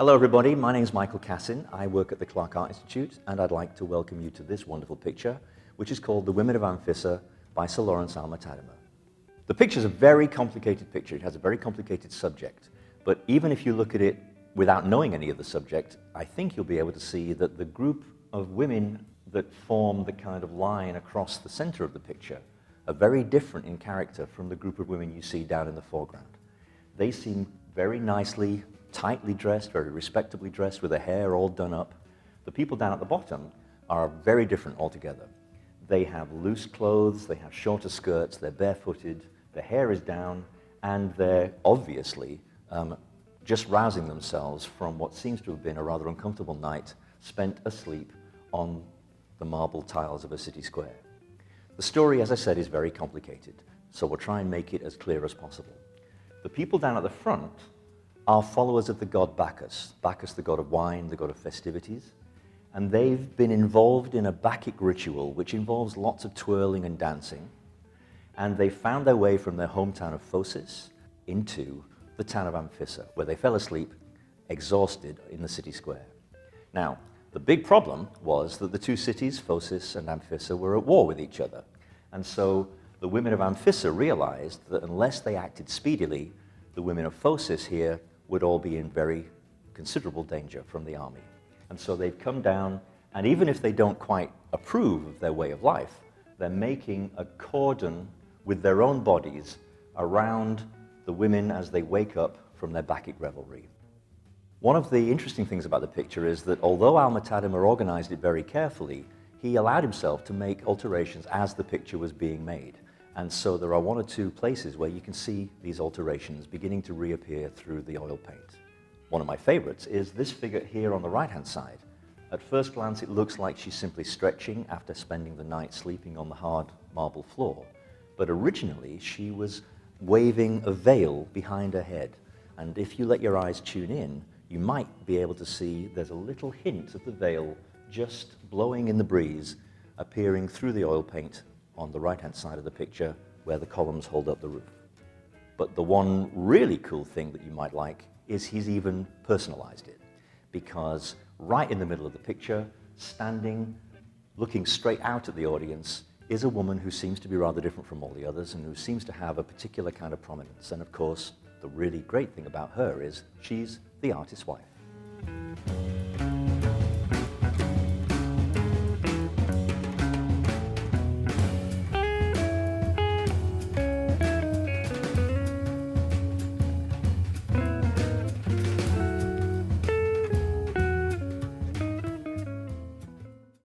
Hello everybody, my name is Michael Cassin. I work at the Clark Art Institute and I'd like to welcome you to this wonderful picture, which is called The Women of Amphissa by Sir Lawrence Alma-Tadema. The picture is a very complicated picture. It has a very complicated subject, but even if you look at it without knowing any of the subject, I think you'll be able to see that the group of women that form the kind of line across the center of the picture are very different in character from the group of women you see down in the foreground. They seem very nicely, tightly dressed, very respectably dressed, with their hair all done up. The people down at the bottom are very different altogether. They have loose clothes, they have shorter skirts, they're barefooted, their hair is down, and they're obviously just rousing themselves from what seems to have been a rather uncomfortable night spent asleep on the marble tiles of a city square. The story, as I said, is very complicated, so we'll try and make it as clear as possible. The people down at the front are followers of the god Bacchus, the god of wine, the god of festivities, and they've been involved in a Bacchic ritual which involves lots of twirling and dancing, and they found their way from their hometown of Phocis into the town of Amphissa, where they fell asleep, exhausted, in the city square. Now, the big problem was that the two cities, Phocis and Amphissa, were at war with each other, and so the women of Amphissa realized that unless they acted speedily, the women of Phocis here would all be in very considerable danger from the army. And so they've come down, and even if they don't quite approve of their way of life, they're making a cordon with their own bodies around the women as they wake up from their Bacchic revelry. One of the interesting things about the picture is that although Alma-Tadema organized it very carefully, he allowed himself to make alterations as the picture was being made. And so there are one or two places where you can see these alterations beginning to reappear through the oil paint. One of my favorites is this figure here on the right-hand side. At first glance, it looks like she's simply stretching after spending the night sleeping on the hard marble floor. But originally, she was waving a veil behind her head. And if you let your eyes tune in, you might be able to see there's a little hint of the veil just blowing in the breeze, appearing through the oil paint on the right-hand side of the picture where the columns hold up the roof. But the one really cool thing that you might like is he's even personalized it, because right in the middle of the picture, standing, looking straight out at the audience, is a woman who seems to be rather different from all the others and who seems to have a particular kind of prominence. And of course, the really great thing about her is she's the artist's wife.